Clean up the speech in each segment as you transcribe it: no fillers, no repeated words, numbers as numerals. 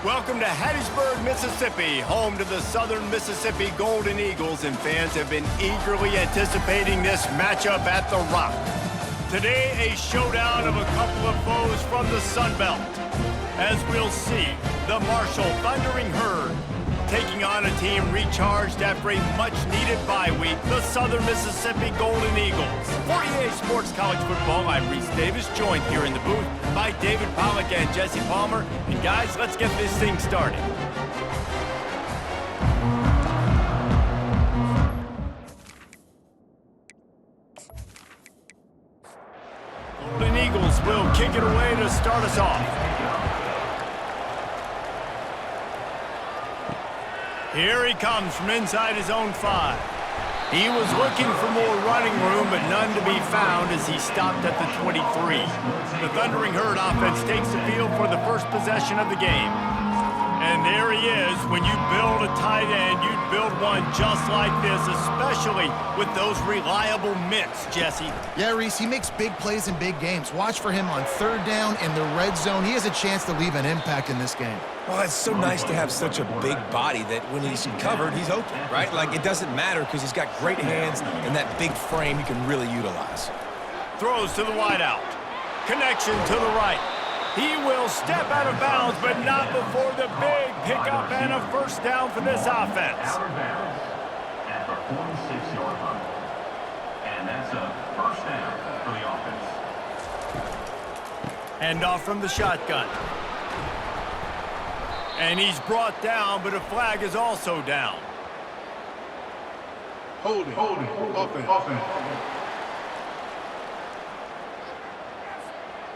Welcome to Hattiesburg, Mississippi, home to the Southern Mississippi Golden Eagles, and fans have been eagerly anticipating this matchup at The Rock. Today, a showdown of a couple of foes from the Sun Belt. As we'll see, the Marshall Thundering Herd taking on a team recharged after a much-needed bye week, the Southern Mississippi Golden Eagles. For EA Sports College Football, I'm Reese Davis, joined here in the booth by David Pollack and Jesse Palmer. And guys, let's get this thing started. Golden Eagles will kick it away to start us off. Here he comes from inside his own 5. He was looking for more running room, but none to be found as he stopped at the 23. The Thundering Herd offense takes the field for the first possession of the game. And there he is. When you build a tight end, you'd build one just like this, especially with those reliable mitts, Jesse. Yeah, Reese, he makes big plays in big games. Watch for him on third down in the red zone. He has a chance to leave an impact in this game. Well, it's so nice to have such a big body that when he's covered, he's open, right? Like, it doesn't matter because he's got great hands and that big frame he can really utilize. Throws to the wideout. Connection to the right. He will step out of bounds, but not before the big pickup and a first down for this offense. At the 46-yard line. And that's a first down for the offense. Hand off from the shotgun. And he's brought down, but a flag is also down. Holding, offense.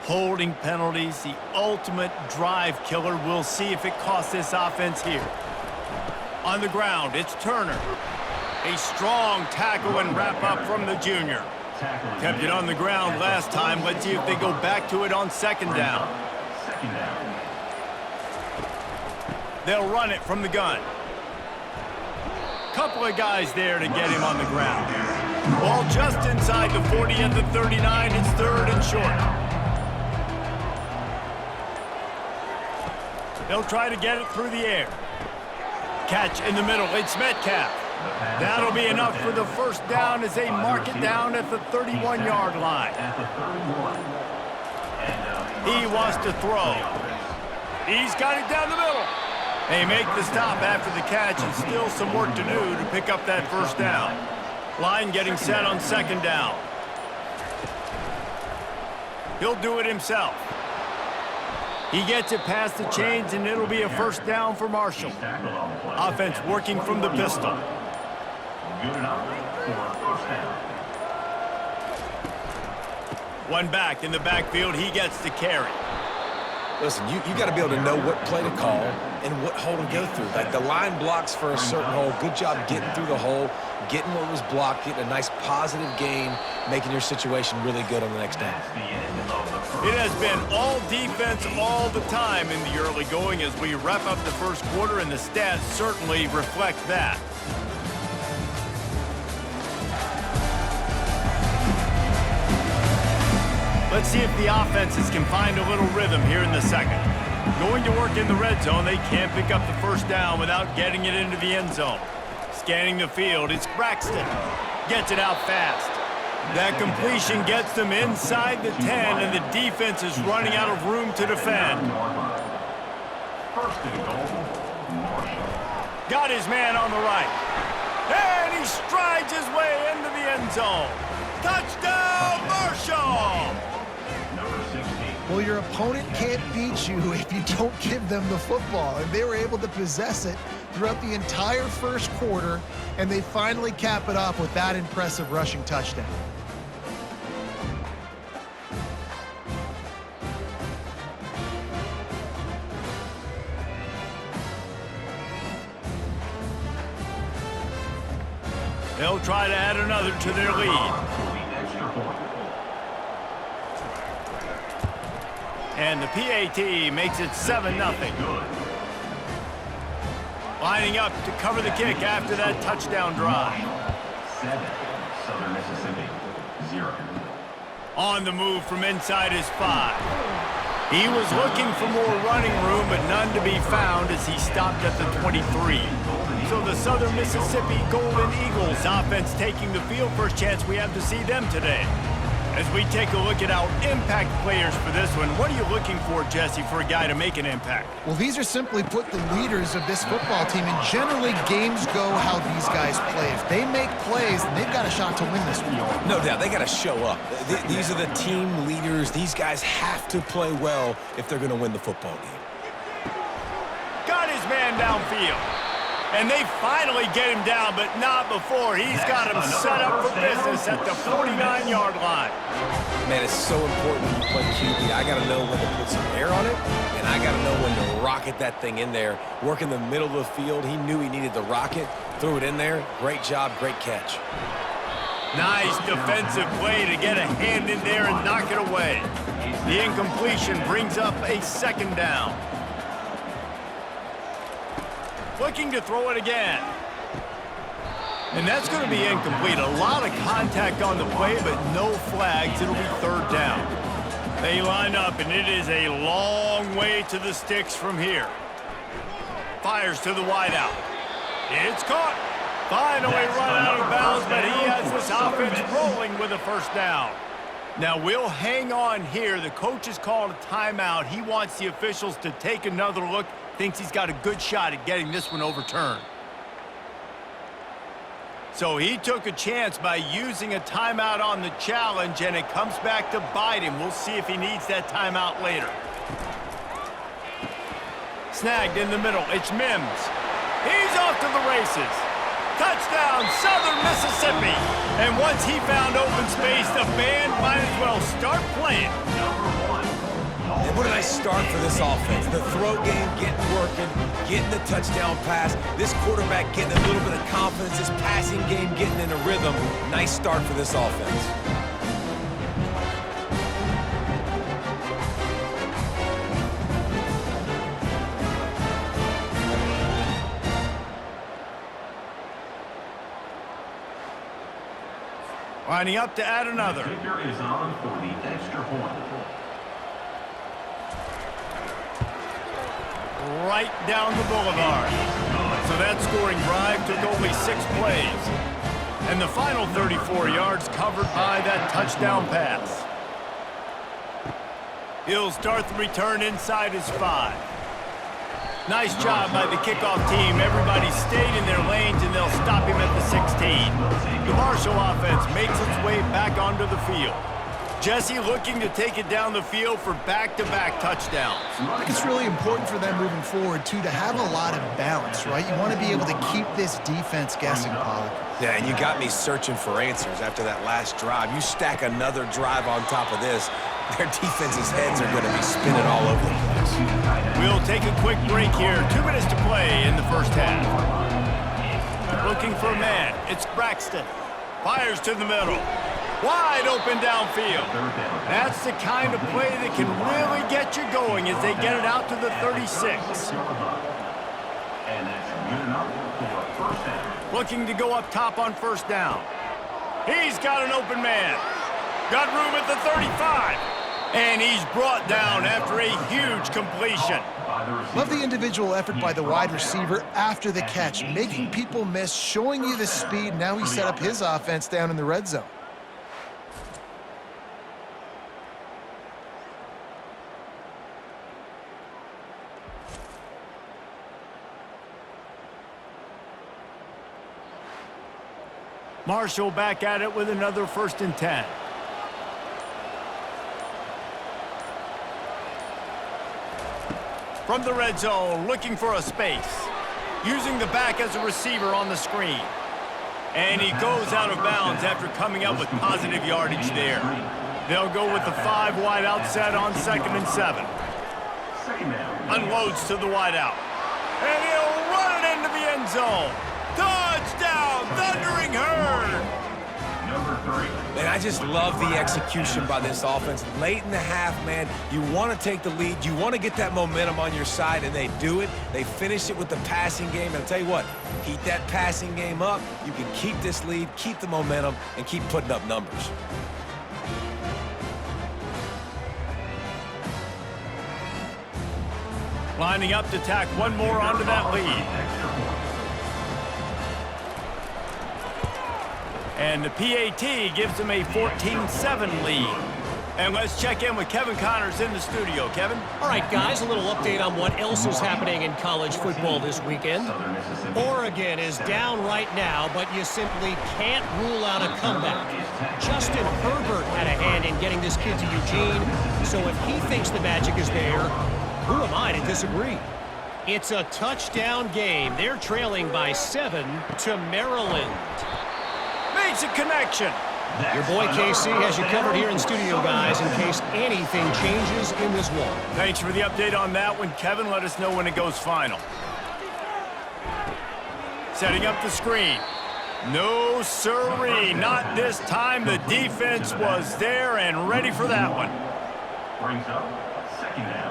Holding penalties, the ultimate drive killer. We'll see if it costs this offense here. On the ground, it's Turner. A strong tackle and wrap up from the junior. Kept it on the ground last time. Let's see if they go back to it on second down. They'll run it from the gun. Couple of guys there to get him on the ground. Ball just inside the 40 at the 39. It's third and short. They'll try to get it through the air. Catch in the middle. It's Metcalf. That'll be enough for the first down as they mark it down at the 31-yard line. He wants to throw. He's got it down the middle. They make the stop after the catch, and still some work to do to pick up that first down. Line getting set on second down. He'll do it himself. He gets it past the chains, and it'll be a first down for Marshall. Offense working from the pistol. One back in the backfield. He gets the carry. Listen, you got to be able to know what play to call and what hole to go through. Like, the line blocks for a certain hole. Good job getting through the hole, getting what was blocked, getting a nice positive gain, making your situation really good on the next down. It has been all defense all the time in the early going as we wrap up the first quarter, and the stats certainly reflect that. Let's see if the offenses can find a little rhythm here in the second. Going to work in the red zone, they can't pick up the first down without getting it into the end zone. Scanning the field, it's Braxton. Gets it out fast. That completion gets them inside the 10, and the defense is running out of room to defend. Got his man on the right. And he strides his way into the end zone. Touchdown, Marshall! Well, your opponent can't beat you if you don't give them the football. And they were able to possess it throughout the entire first quarter, and they finally cap it off with that impressive rushing touchdown. They'll try to add another to their lead. And the PAT makes it 7-0. Lining up to cover the kick after that touchdown drive. 7, Southern Mississippi, 0. On the move from inside his 5. He was looking for more running room, but none to be found as he stopped at the 23. So the Southern Mississippi Golden Eagles offense taking the field. First chance we have to see them today. As we take a look at our impact players for this one, what are you looking for, Jesse, for a guy to make an impact? Well, these are simply put the leaders of this football team, and generally games go how these guys play. If they make plays, then they've got a shot to win this one. No doubt, they got to show up. These are the team leaders. These guys have to play well if they're going to win the football game. Got his man downfield. And they finally get him down, but not before. He's got him set up for business at the 49-yard line. Man, it's so important when you play QB. I got to know when to put some air on it, and I got to know when to rocket that thing in there. Work in the middle of the field. He knew he needed the rocket, threw it in there. Great job, great catch. Nice defensive play to get a hand in there and knock it away. The incompletion brings up a second down. Looking to throw it again. And that's going to be incomplete. A lot of contact on the play, but no flags. It'll be third down. They line up, and it is a long way to the sticks from here. Fires to the wideout. It's caught. Finally run out of bounds, but he has this offense rolling with a first down. Now, we'll hang on here. The coach has called a timeout. He wants the officials to take another look. Thinks he's got a good shot at getting this one overturned. So he took a chance by using a timeout on the challenge, and it comes back to bite him. We'll see if he needs that timeout later. Snagged in the middle. It's Mims. He's off to the races. Touchdown, Southern Mississippi. And once he found open space, the band might as well start playing. And what a nice start for this offense. The throw game getting working, getting the touchdown pass. This quarterback getting a little bit of confidence. This passing game getting in a rhythm. Nice start for this offense. Lining up to add another. Kicker is on for the extra point. Right down the boulevard. So that scoring drive took only 6 plays. And the final 34 yards covered by that touchdown pass. He'll start the return inside his 5. Nice job by the kickoff team. Everybody stayed in their lanes, and they'll stop him at the 16. The Marshall offense makes its way back onto the field. Jesse looking to take it down the field for back-to-back touchdowns. I think it's really important for them moving forward, too, to have a lot of balance, right? You want to be able to keep this defense guessing, Pollack. Yeah, and you got me searching for answers after that last drive. You stack another drive on top of this, their defense's heads are going to be spinning all over the place. We'll take a quick break here. 2 minutes to play in the first half. Looking for a man. It's Braxton. Fires to the middle. Wide open downfield. That's the kind of play that can really get you going as they get it out to the 36. And that's good enough for a first down. Looking to go up top on first down. He's got an open man. Got room at the 35. And he's brought down after a huge completion. Love the individual effort by the wide receiver after the catch, making people miss, showing you the speed. Now he set up his offense down in the red zone. Marshall back at it with another 1st and 10. From the red zone, looking for a space. Using the back as a receiver on the screen. And he goes out of bounds after coming up with positive yardage there. They'll go with the 5 wide out set on 2nd and 7. Unloads to the wide out. And he'll run it into the end zone. Touchdown, Thundering Herd! Number 3. Man, I just love the execution by this offense. Late in the half, man, you want to take the lead. You want to get that momentum on your side, and they do it. They finish it with the passing game. And I'll tell you what, keep that passing game up. You can keep this lead, keep the momentum, and keep putting up numbers. Lining up to tack one more onto that lead. And the PAT gives them a 14-7 lead. And let's check in with Kevin Connors in the studio. Kevin? All right, guys, a little update on what else is happening in college football this weekend. Oregon is down right now, but you simply can't rule out a comeback. Justin Herbert had a hand in getting this kid to Eugene, so if he thinks the magic is there, who am I to disagree? It's a touchdown game. They're trailing by 7 to Maryland. Makes a connection. Your boy KC has you covered here in studio, guys, in case anything changes in this one. Thanks for the update on that one, Kevin. Let us know when it goes final. Setting up the screen. No siree, not this time. The defense was there and ready for that one. Brings up second down.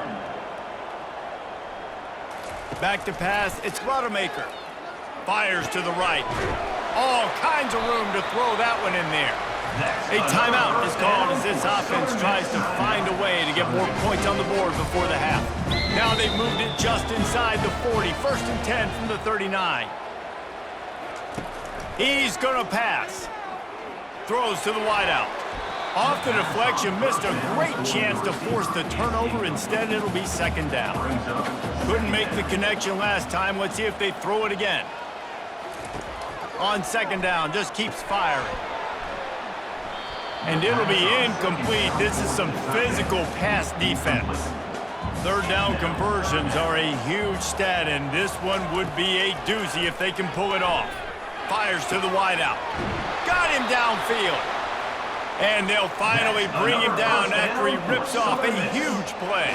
Back to pass, it's Rodemaker. Fires to the right. All kinds of room to throw that one in there. A timeout is called as this offense tries to find a way to get more points on the board before the half. Now they've moved it just inside the 40. 1st and 10 from the 39. He's going to pass. Throws to the wideout. Off the deflection, missed a great chance to force the turnover. Instead, it'll be second down. Couldn't make the connection last time. Let's see if they throw it again. On second down, just keeps firing. And it'll be incomplete. This is some physical pass defense. Third down conversions are a huge stat, and this one would be a doozy if they can pull it off. Fires to the wideout. Got him downfield. And they'll finally bring him down after he rips off a huge play.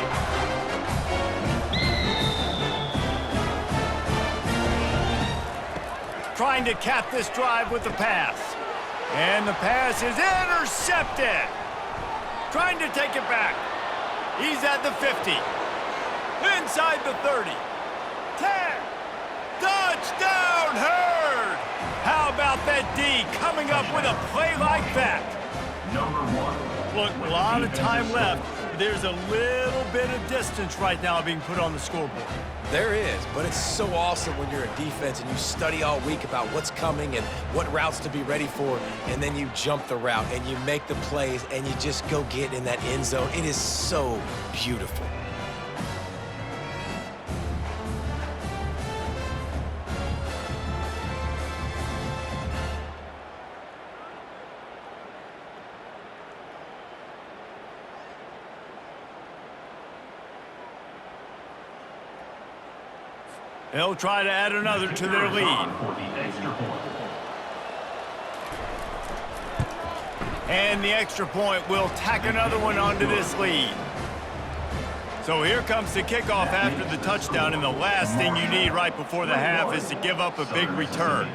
Trying to cap this drive with the pass. And the pass is intercepted. Trying to take it back. He's at the 50. Inside the 30. 10. Touchdown, Herd! How about that D coming up with a play like that? Number 1. Look, a lot of time left. There's a little bit of distance right now being put on the scoreboard. There is, but it's so awesome when you're a defense and you study all week about what's coming and what routes to be ready for, and then you jump the route and you make the plays and you just go get in that end zone. It is so beautiful. They'll try to add another to their lead. For the extra point. And the extra point will tack another one onto this lead. So here comes the kickoff after the touchdown, and the last thing you need right before the half is to give up a big return.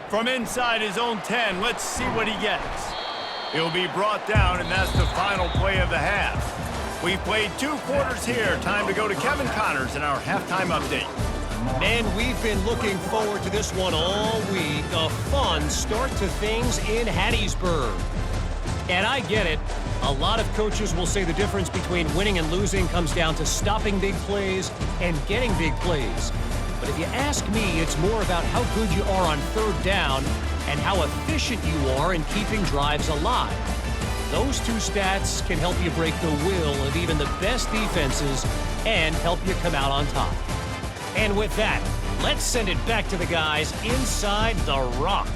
From inside his own 10, let's see what he gets. He'll be brought down, and that's the final play of the half. We've played 2 quarters here. Time to go to Kevin Connors in our halftime update. Man, we've been looking forward to this one all week. A fun start to things in Hattiesburg. And I get it. A lot of coaches will say the difference between winning and losing comes down to stopping big plays and getting big plays. But if you ask me, it's more about how good you are on third down and how efficient you are in keeping drives alive. Those 2 stats can help you break the will of even the best defenses and help you come out on top. And with that, let's send it back to the guys inside the Rock.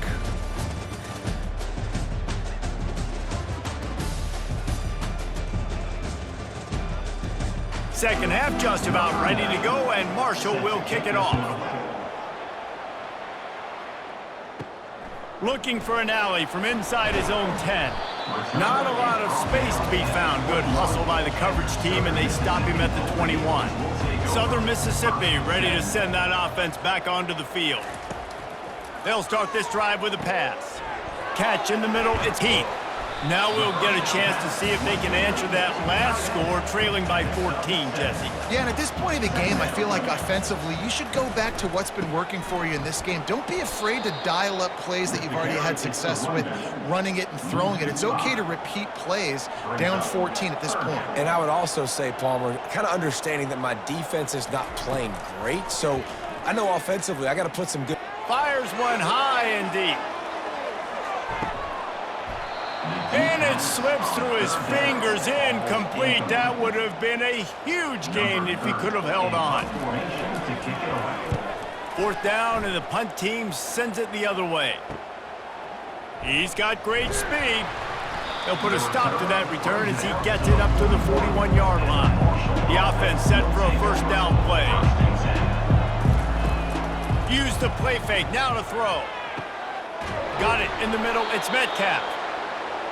Second half just about ready to go, and Marshall will kick it off. Looking for an alley from inside his own 10. Not a lot of space to be found. Good hustle by the coverage team, and they stop him at the 21. Southern Mississippi ready to send that offense back onto the field. They'll start this drive with a pass. Catch in the middle, it's Heath. Now we'll get a chance to see if they can answer that last score, trailing by 14, Jesse. Yeah, and at this point of the game, I feel like offensively, you should go back to what's been working for you in this game. Don't be afraid to dial up plays that you've already had success with, running it and throwing it. It's okay to repeat plays down 14 at this point. And I would also say, Palmer, kind of understanding that my defense is not playing great, so I know offensively I got to put some good... Fires one high and deep. And it slips through his fingers, incomplete. That would have been a huge gain if he could have held on. Fourth down, and the punt team sends it the other way. He's got great speed. They'll put a stop to that return as he gets it up to the 41-yard line. The offense set for a first down play. Use the play fake, now to throw. Got it in the middle, it's Metcalf.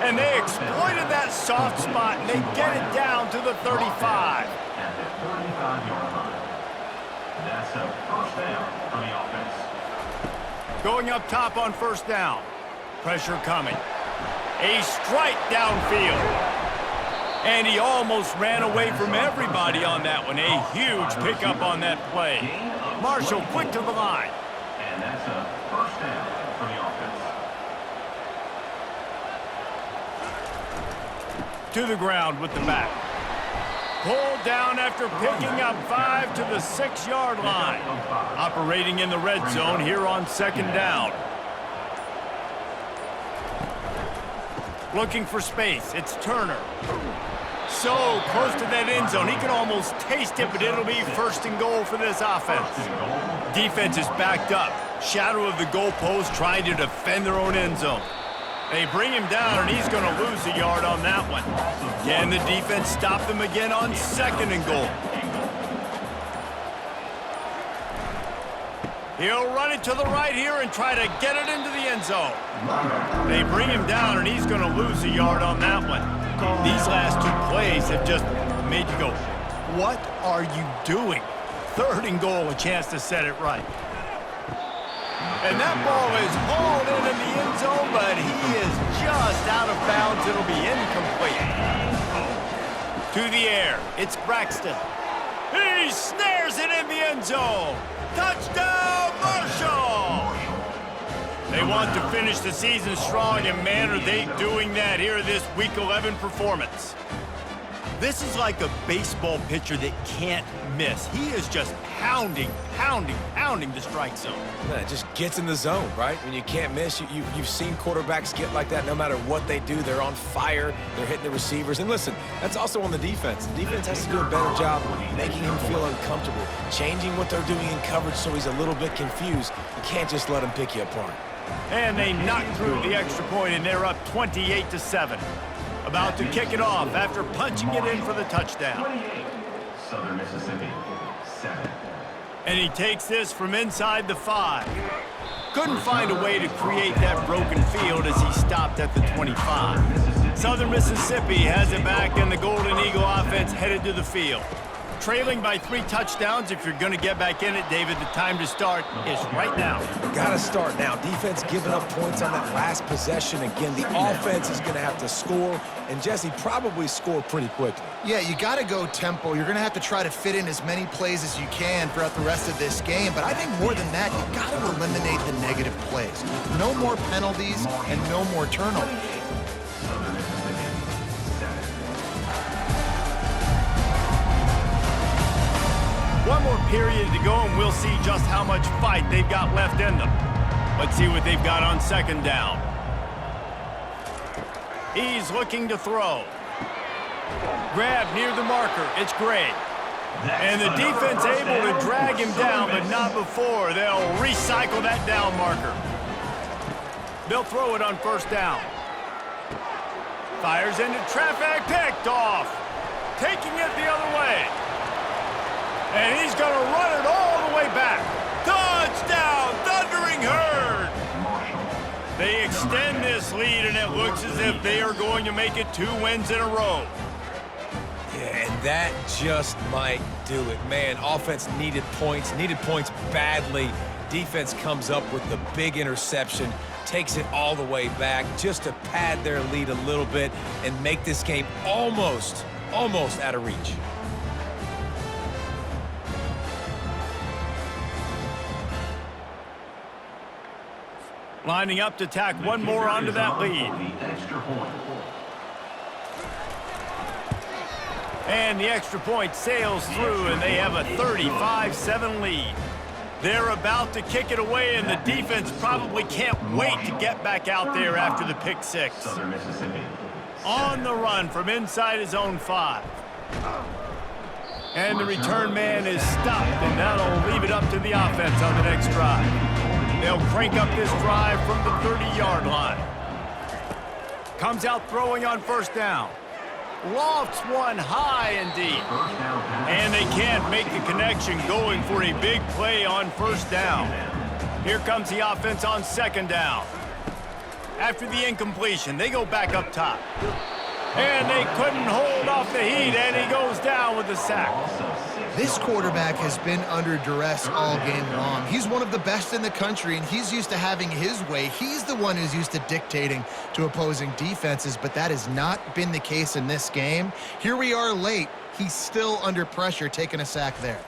And they exploited that soft spot, and they get it down to the 35. At the 35-yard line. That's a first down for the offense. Going up top on first down. Pressure coming. A strike downfield. And he almost ran away from everybody on that one. A huge pickup on that play. Marshall quick to the line. And that's a first down for the offense. To the ground with the back. Pulled down after picking up 5 to the 6-yard line. Operating in the red zone here on second down. Looking for space. It's Turner. So close to that end zone. He can almost taste it, but it'll be first and goal for this offense. Defense is backed up. Shadow of the goalpost trying to defend their own end zone. They bring him down, and he's going to lose a yard on that one. Can the defense stop them again on second and goal? He'll run it to the right here and try to get it into the end zone. They bring him down, and he's going to lose a yard on that one. These last two plays have just made you go, what are you doing? Third and goal, a chance to set it right. And that ball is hauled in the end zone, but he is just out of bounds. It'll be incomplete. To the air, it's Braxton. He snares it in the end zone. Touchdown, Marshall! They want to finish the season strong, and man, are they doing that here in this Week 11 performance. This is like a baseball pitcher that can't miss. He is just pounding the strike zone. Man, it just gets in the zone, right? When you can't miss, you've seen quarterbacks get like that no matter what they do. They're on fire. They're hitting the receivers. And listen, that's also on the defense. The defense has to do a better job making him feel uncomfortable, changing what they're doing in coverage so he's a little bit confused. You can't just let him pick you apart. And they knock through the extra point, and they're up 28-7. About to kick it off after punching it in for the touchdown. 28, Southern Mississippi, 7. And he takes this from inside the 5. Couldn't find a way to create that broken field as he stopped at the 25. Southern Mississippi has it back, and the Golden Eagle offense headed to the field. Trailing by 3 touchdowns. If you're going to get back in it, David, the time to start is right now. Got to start now. Defense giving up points on that last possession. Again, the offense is going to have to score, and Jesse probably score pretty quickly. Yeah, you got to go tempo. You're going to have to try to fit in as many plays as you can throughout the rest of this game. But I think more than that, you got to eliminate the negative plays. No more penalties and no more turnovers. One more period to go, and we'll see just how much fight they've got left in them. Let's see what they've got on second down. He's looking to throw. Grab near the marker. It's Gray. And the defense able to drag him down, but not before. They'll recycle that down marker. They'll throw it on first down. Fires into traffic, picked off. Taking it the other way. And he's going to run it all the way back. Touchdown, Thundering Herd! They extend this lead, and it looks as if they are going to make it 2 wins in a row. Yeah, and that just might do it. Man, offense needed points badly. Defense comes up with the big interception. takes it all the way back just to pad their lead a little bit and make this game almost out of reach. Lining up to tack one more onto that lead. And the extra point sails through, and they have a 35-7 lead. They're about to kick it away, and the defense probably can't wait to get back out there after the pick six. Southern Mississippi. On the run from inside his own 5. And the return man is stopped, and that'll leave it up to the offense on the next drive. They'll crank up this drive from the 30-yard line. Comes out throwing on first down. Lofts one high indeed. And they can't make the connection, going for a big play on first down. Here comes the offense on second down. After the incompletion, they go back up top. And they couldn't hold off the heat, and he goes down with the sack. This quarterback has been under duress all game long. He's one of the best in the country, and he's used to having his way. He's the one who's used to dictating to opposing defenses, but that has not been the case in this game. Here we are late. He's still under pressure, taking a sack there.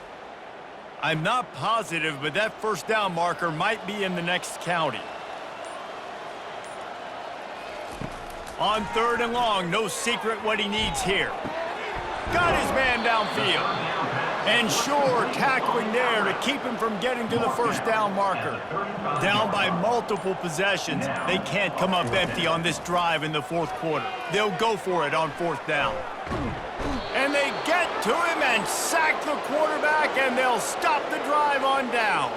I'm not positive, but that first down marker might be in the next county. On third and long, no secret what he needs here. Got his man downfield. And sure, tackling there to keep him from getting to the first down marker. Down by multiple possessions, they can't come up empty on this drive in the fourth quarter. They'll go for it on fourth down. And they get to him and sack the quarterback, and they'll stop the drive on downs.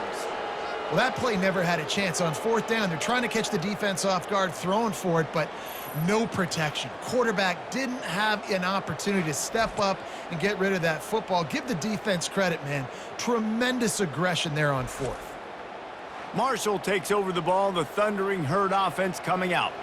Well, that play never had a chance. On fourth down, they're trying to catch the defense off guard, throwing for it, but no protection. Quarterback didn't have an opportunity to step up and get rid of that football. Give the defense credit, man. Tremendous aggression there on fourth. Marshall takes over the ball, the Thundering Herd offense coming out.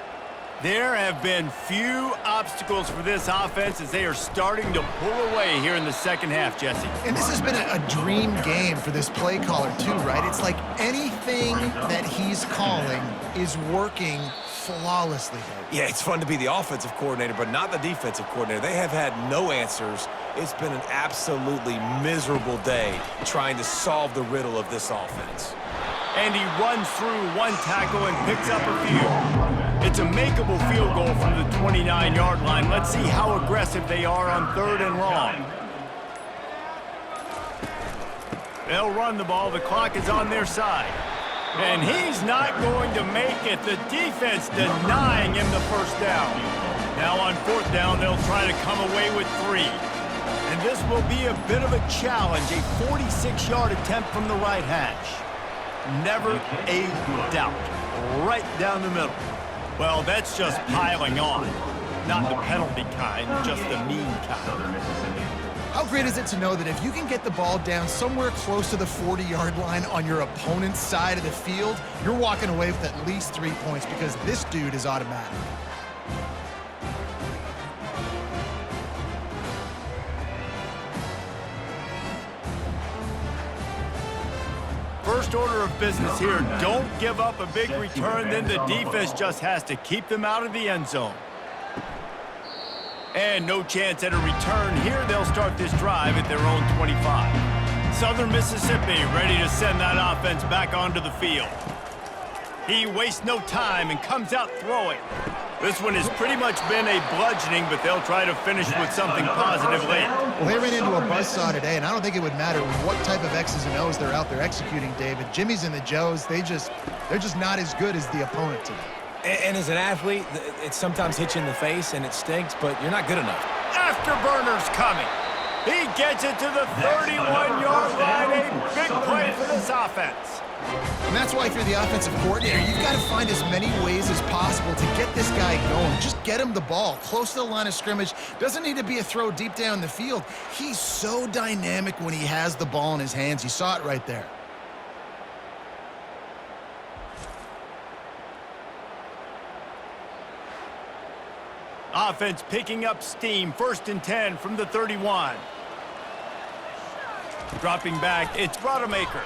There have been few obstacles for this offense as they are starting to pull away here in the second half, Jesse. And this has been a dream game for this play caller too, right? It's like anything that he's calling is working flawlessly. Yeah, it's fun to be the offensive coordinator, but not the defensive coordinator. They have had no answers. It's been an absolutely miserable day trying to solve the riddle of this offense. And he runs through one tackle and picks up a few. It's a makeable field goal from the 29-yard line. Let's see how aggressive they are on third and long. They'll run the ball. The clock is on their side. And he's not going to make it. The defense denying him the first down. Now on fourth down, they'll try to come away with 3. And this will be a bit of a challenge, a 46-yard attempt from the right hash. Never a doubt. Right down the middle. Well, that's just piling on. Not the penalty kind, just the mean kind. How great is it to know that if you can get the ball down somewhere close to the 40-yard line on your opponent's side of the field, you're walking away with at least 3 points because this dude is automatic. First order of business here, don't give up a big return, then the defense just has to keep them out of the end zone. And no chance at a return here. They'll start this drive at their own 25. Southern Mississippi ready to send that offense back onto the field. He wastes no time and comes out throwing. This one has pretty much been a bludgeoning, but they'll try to finish with something positive late. Well, they ran into a buzzsaw today, and I don't think it would matter what type of X's and O's they're out there executing, David. Jimmy's and the Joes, they're just not as good as the opponent today. And as an athlete, it sometimes hits you in the face and it stinks, but you're not good enough. Afterburner's coming. He gets it to the 31-yard line. A big play for this offense. And that's why if you're the offensive coordinator, you've got to find as many ways as possible to get this guy going. Just get him the ball close to the line of scrimmage. Doesn't need to be a throw deep down the field. He's so dynamic when he has the ball in his hands. You saw it right there. Offense picking up steam. 1st and 10 from the 31. Dropping back, it's Rodemaker.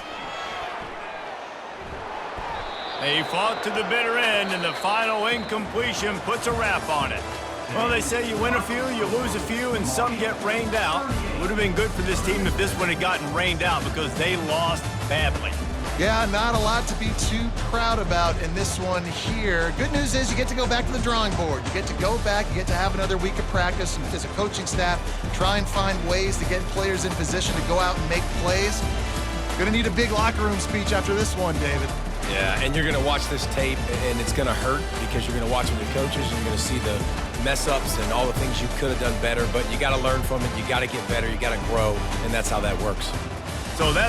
They fought to the bitter end, and the final incompletion puts a wrap on it. Well, they say you win a few, you lose a few, and some get rained out. Would have been good for this team if this one had gotten rained out because they lost badly. Yeah, not a lot to be too proud about in this one here. Good news is you get to go back to the drawing board. You get to go back, you get to have another week of practice, and as a coaching staff, try and find ways to get players in position to go out and make plays. Gonna need a big locker room speech after this one, David. Yeah, and you're going to watch this tape, and it's going to hurt because you're going to watch with your coaches, and you're going to see the mess-ups and all the things you could have done better, but you got to learn from it. You got to get better. You got to grow, and that's how that works. So that